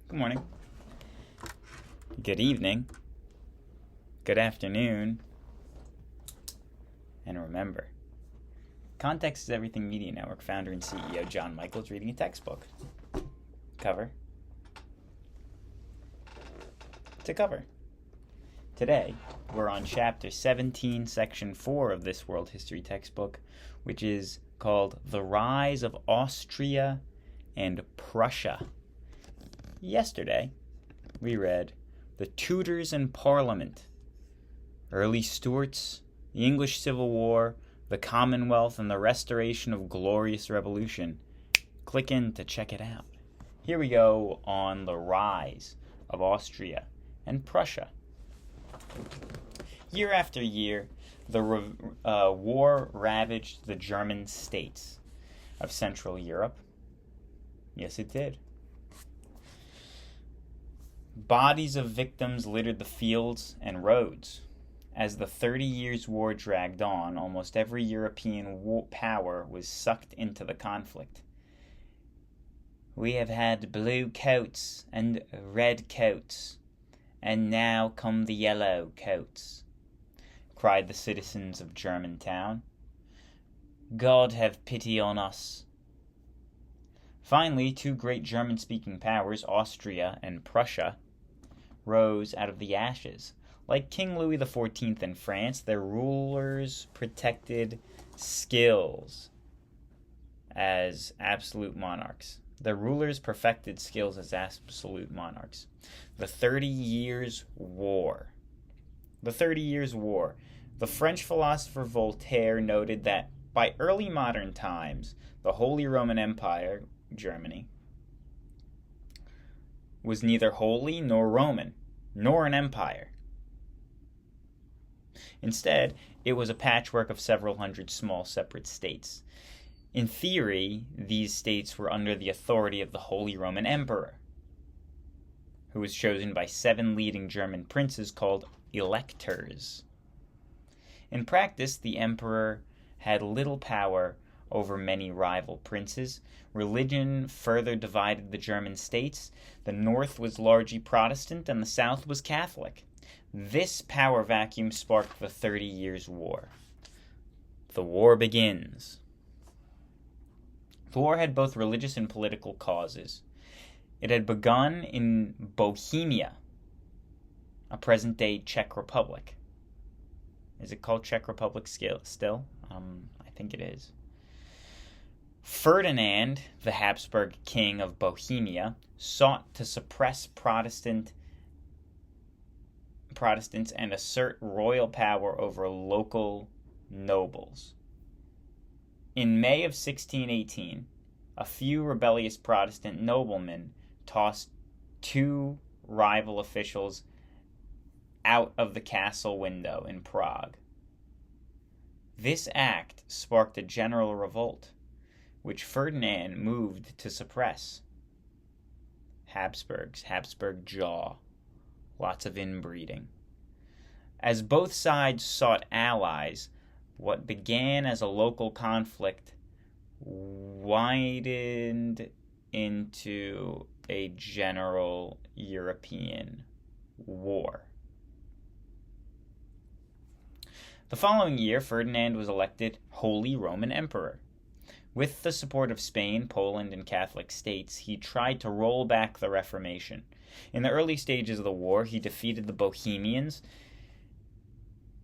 Good morning. Good evening. Good afternoon. And remember, Context is Everything Media Network founder and CEO John Michaels reading a textbook. Cover to cover. Today, we're on Chapter 17, Section 4 of this World History textbook, which is called The Rise of Austria and Prussia. Yesterday, we read The Tudors and Parliament, Early Stuarts, the English Civil War, the Commonwealth, and the Restoration of Glorious Revolution. Click in to check it out. Here we go on the rise of Austria and Prussia. Year after year, the war ravaged the German states of Central Europe. Yes, it did. Bodies of victims littered the fields and roads. As the 30 Years' War dragged on, almost every European power was sucked into the conflict. We have had blue coats and red coats, and now come the yellow coats, cried the citizens of Germantown. God have pity on us. Finally, two great German-speaking powers, Austria and Prussia, rose out of the ashes. Like King Louis XIV in France, their rulers protected skills as absolute monarchs. Their rulers perfected skills as absolute monarchs. The 30 Years' War. The 30 Years' War. The French philosopher Voltaire noted that by early modern times, the Holy Roman Empire, Germany, was neither holy nor Roman, nor an empire. Instead, it was a patchwork of several hundred small separate states. In theory, these states were under the authority of the Holy Roman Emperor, who was chosen by 7 leading German princes called electors. In practice, the emperor had little power over many rival princes. Religion further divided the German states. The north was largely Protestant and the south was Catholic. This power vacuum sparked the 30 Years' War. The war begins. The war had both religious and political causes. It had begun in Bohemia, a present-day Czech Republic. Is it called Czech Republic still? I think it is. Ferdinand, the Hapsburg king of Bohemia, sought to suppress Protestants and assert royal power over local nobles. In May of 1618, a few rebellious Protestant noblemen tossed 2 rival officials out of the castle window in Prague. This act sparked a general revolt, which Ferdinand moved to suppress. Habsburg jaw. Lots of inbreeding. As both sides sought allies, what began as a local conflict widened into a general European war. The following year, Ferdinand was elected Holy Roman Emperor. With the support of Spain, Poland, and Catholic states, he tried to roll back the Reformation. In the early stages of the war, he defeated the Bohemians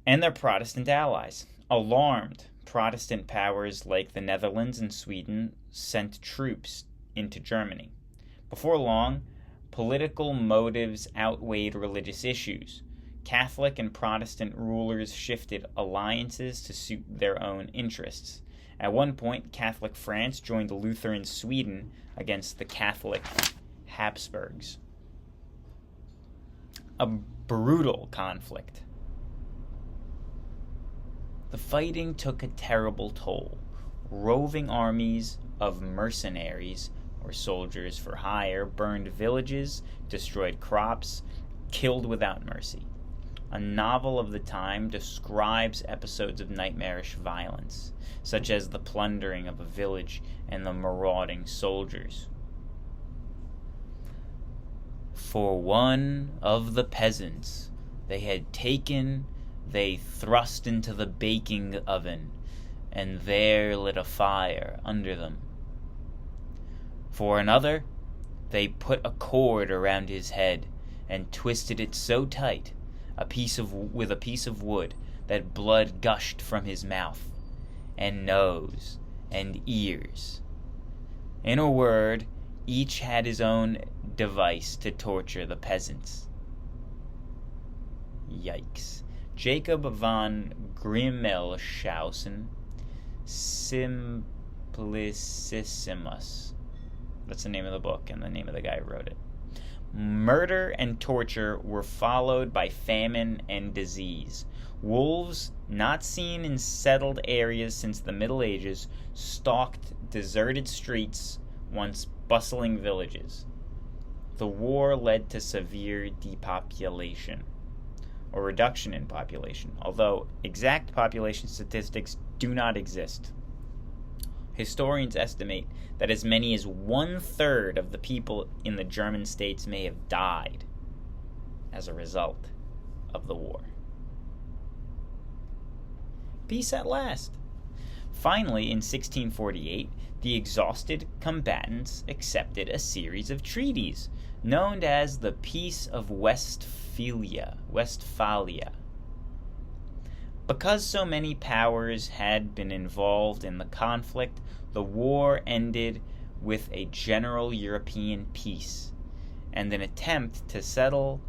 and their Protestant allies. Alarmed, Protestant powers like the Netherlands and Sweden sent troops into Germany. Before long, political motives outweighed religious issues. Catholic and Protestant rulers shifted alliances to suit their own interests. At one point, Catholic France joined Lutheran Sweden against the Catholic Habsburgs. A brutal conflict. The fighting took a terrible toll. Roving armies of mercenaries, or soldiers for hire, burned villages, destroyed crops, killed without mercy. A novel of the time describes episodes of nightmarish violence, such as the plundering of a village and the marauding soldiers. For one of the peasants they had taken, they thrust into the baking oven, and there lit a fire under them. For another, they put a cord around his head, and twisted it so tight, with a piece of wood, that blood gushed from his mouth, and nose, and ears. In a word, each had his own device to torture the peasants. Yikes. Jacob von Grimmelshausen, Simplicissimus. That's the name of the book and the name of the guy who wrote it. Murder and torture were followed by famine and disease. Wolves, not seen in settled areas since the Middle Ages, stalked deserted streets, once bustling villages. The war led to severe depopulation, or reduction in population, although exact population statistics do not exist. Historians estimate that as many as 1/3 of the people in the German states may have died as a result of the war. Peace at last. Finally, in 1648, the exhausted combatants accepted a series of treaties known as the Peace of Westphalia. Because so many powers had been involved in the conflict, the war ended with a general European peace and an attempt to settle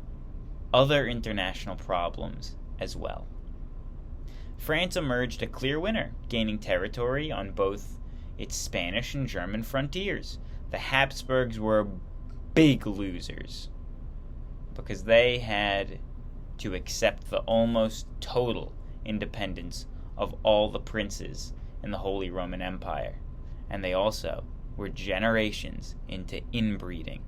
other international problems as well. France emerged a clear winner, gaining territory on both its Spanish and German frontiers. The Habsburgs were big losers because they had to accept the almost total independence of all the princes in the Holy Roman Empire, and they also were generations into inbreeding.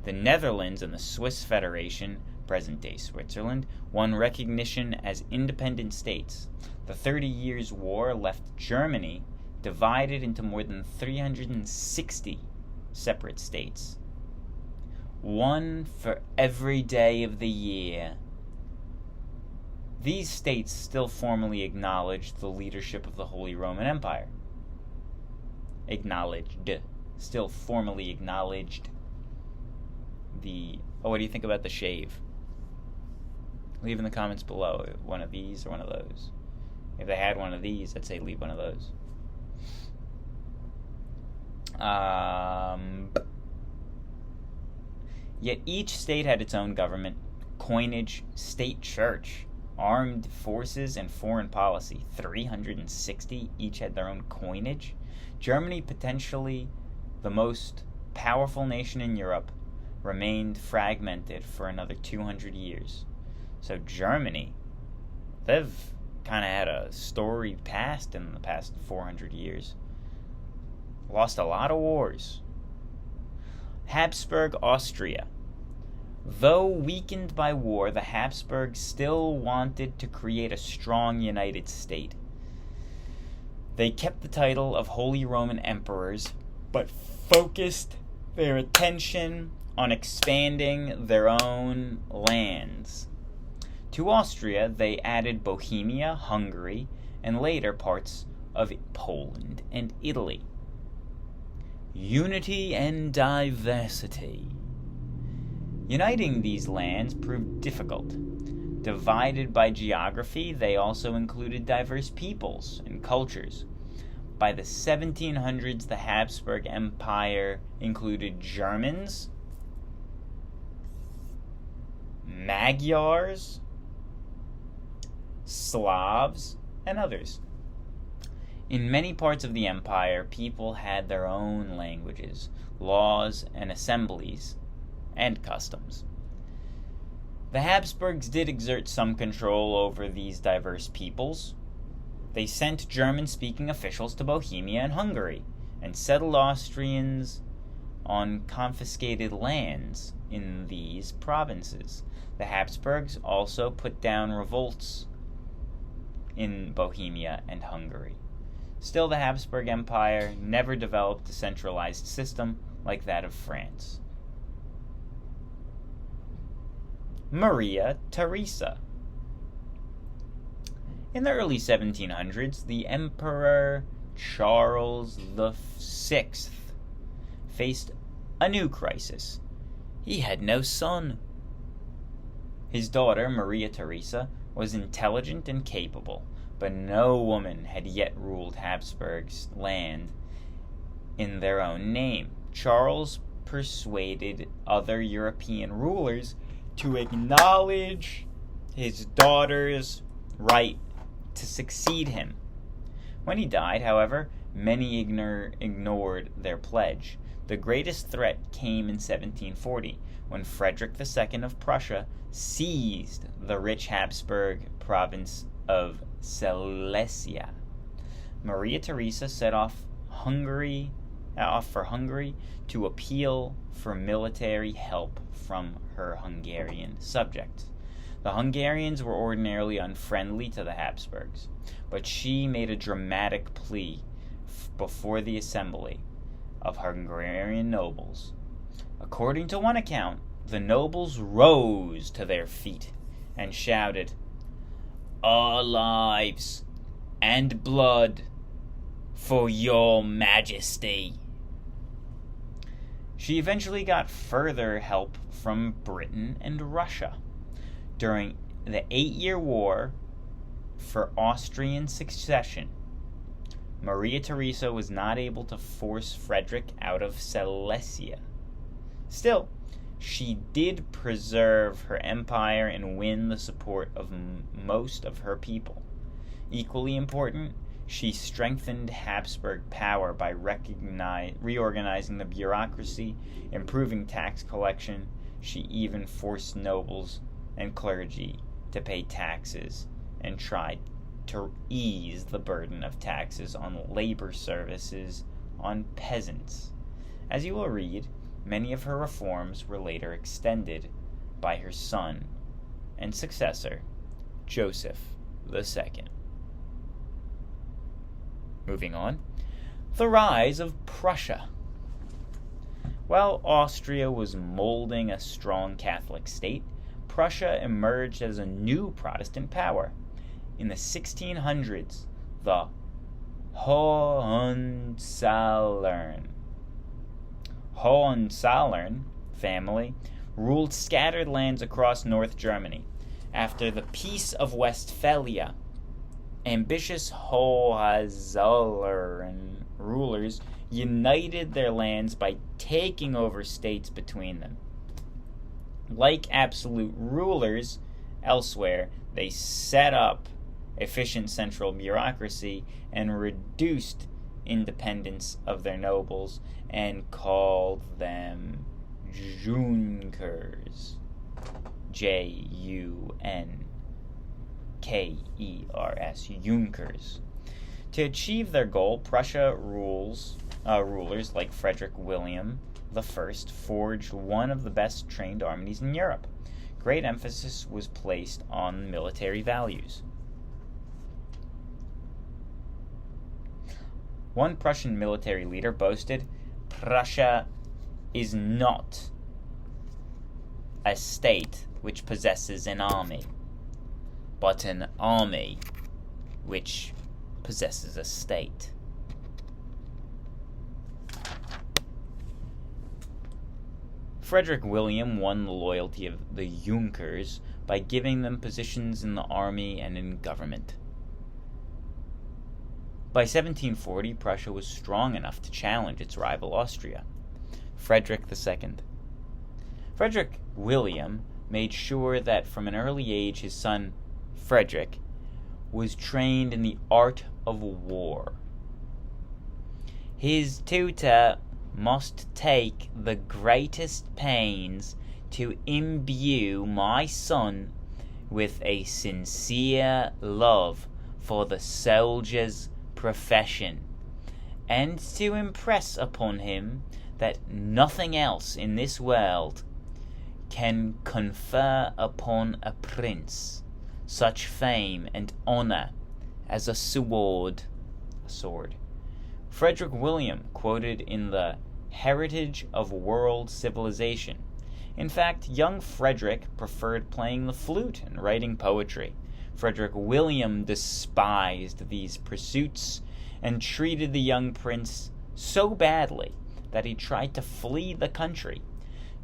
The Netherlands and the Swiss Federation, present-day Switzerland, won recognition as independent states. The 30 Years' War left Germany divided into more than 360 separate states, one for every day of the year. These states still formally acknowledged the leadership of the Holy Roman Empire. Still formally acknowledged the... Oh, what do you think about the shave? Leave in the comments below one of these or one of those. If they had one of these, I'd say leave one of those. Yet each state had its own government, coinage, state church, armed forces, and foreign policy. 360 each had their own coinage. Germany, potentially the most powerful nation in Europe, remained fragmented for another 200 years. So Germany, they've kind of had a storied past in the past 400 years. Lost a lot of wars. Hapsburg Austria. Though weakened by war, the Habsburgs still wanted to create a strong united state. They kept the title of Holy Roman Emperors, but focused their attention on expanding their own lands. To Austria, they added Bohemia, Hungary, and later parts of Poland and Italy. Unity and diversity. Uniting these lands proved difficult. Divided by geography, they also included diverse peoples and cultures. By the 1700s, the Hapsburg Empire included Germans, Magyars, Slavs, and others. In many parts of the empire, people had their own languages, laws, and assemblies, and customs. The Habsburgs did exert some control over these diverse peoples. They sent German-speaking officials to Bohemia and Hungary, and settled Austrians on confiscated lands in these provinces. The Habsburgs also put down revolts in Bohemia and Hungary. Still, the Hapsburg Empire never developed a centralized system like that of France. Maria Theresa. In the early 1700s, the Emperor Charles VI faced a new crisis. He had no son. His daughter, Maria Theresa, was intelligent and capable, but no woman had yet ruled Habsburg's land in their own name. Charles persuaded other European rulers to acknowledge his daughter's right to succeed him. When he died, however, many ignored their pledge. The greatest threat came in 1740, when Frederick II of Prussia seized the rich Hapsburg province of Silesia. Maria Theresa set off for Hungary to appeal for military help from her Hungarian subjects. The Hungarians were ordinarily unfriendly to the Habsburgs, but she made a dramatic plea before the assembly of Hungarian nobles. According to one account, the nobles rose to their feet and shouted, "Our lives and blood for your majesty." She eventually got further help from Britain and Russia. During the 8-year War for Austrian succession, Maria Theresa was not able to force Frederick out of Silesia. Still, she did preserve her empire and win the support of most of her people. Equally important, she strengthened Habsburg power by reorganizing the bureaucracy, improving tax collection. She even forced nobles and clergy to pay taxes and tried to ease the burden of taxes on labor services on peasants. As you will read, many of her reforms were later extended by her son and successor, Joseph II. Moving on, the rise of Prussia. While Austria was molding a strong Catholic state, Prussia emerged as a new Protestant power. In the 1600s, the Hohenzollern family ruled scattered lands across North Germany. After the Peace of Westphalia, ambitious Hohenzollern rulers united their lands by taking over states between them. Like absolute rulers elsewhere, they set up efficient central bureaucracy and reduced independence of their nobles and called them Junkers. Junkers. Junkers. To achieve their goal, Prussia rulers like Frederick William I forged one of the best trained armies in Europe. Great emphasis was placed on military values. One Prussian military leader boasted, "Prussia is not a state which possesses an army, but an army which possesses a state." Frederick William won the loyalty of the Junkers by giving them positions in the army and in government. By 1740, Prussia was strong enough to challenge its rival Austria, Frederick II. Frederick William made sure that from an early age his son, Frederick, was trained in the art of war. His tutor must take the greatest pains to imbue my son with a sincere love for the soldier's profession, and to impress upon him that nothing else in this world can confer upon a prince such fame and honor as a sword. Frederick William quoted in the Heritage of World Civilization, In fact, young Frederick preferred playing the flute and writing poetry. Frederick William despised these pursuits and treated the young prince so badly that he tried to flee the country.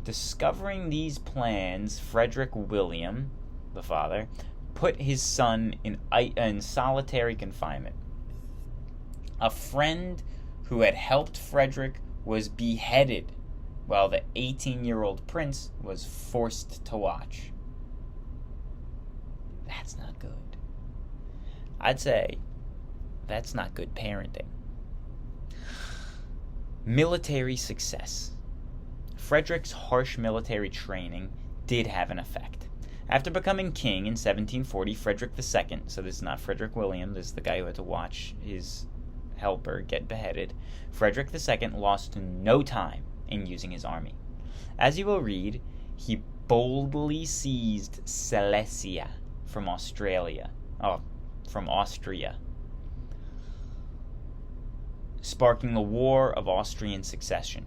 Discovering these plans, Frederick William, the father, put his son in solitary confinement. A friend who had helped Frederick was beheaded, while the 18-year-old prince was forced to watch. That's not good. I'd say that's not good parenting. Military success. Frederick's harsh military training did have an effect. After becoming king in 1740, Frederick II, so this is not Frederick William, this is the guy who had to watch his helper get beheaded, Frederick II lost no time in using his army. As you will read, he boldly seized Silesia from Austria, sparking the War of Austrian Succession.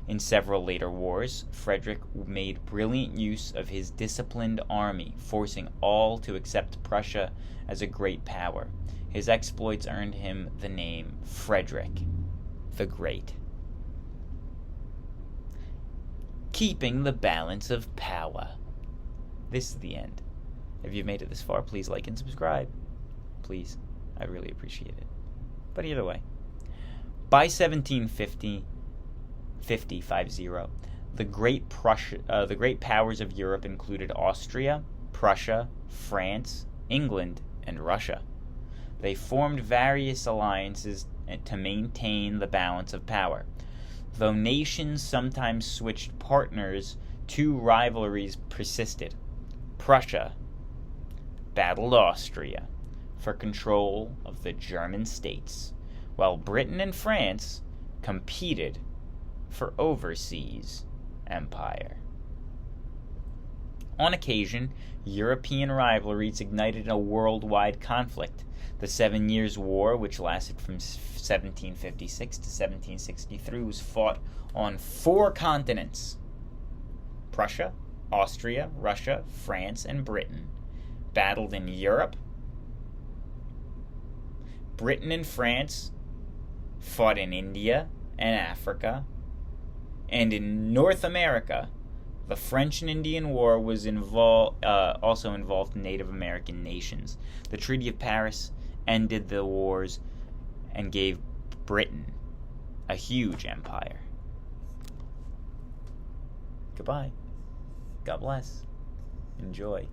In several later wars, Frederick made brilliant use of his disciplined army, forcing all to accept Prussia as a great power. His exploits earned him the name Frederick the Great. Keeping the balance of power. This is the end. If you've made it this far, please like and subscribe. Please. I'd really appreciate it. But either way. By 1750, the great powers of Europe included Austria, Prussia, France, England, and Russia. They formed various alliances to maintain the balance of power. Though nations sometimes switched partners, two rivalries persisted. Prussia battled Austria for control of the German states, while Britain and France competed for overseas empire. On occasion, European rivalries ignited a worldwide conflict. The 7 Years' War, which lasted from 1756 to 1763, was fought on 4 continents. Prussia, Austria, Russia, France, and Britain battled in Europe. Britain and France fought in India and Africa. And in North America, the French and Indian War was also involved Native American nations. The Treaty of Paris ended the wars and gave Britain a huge empire. Goodbye. God bless. Enjoy.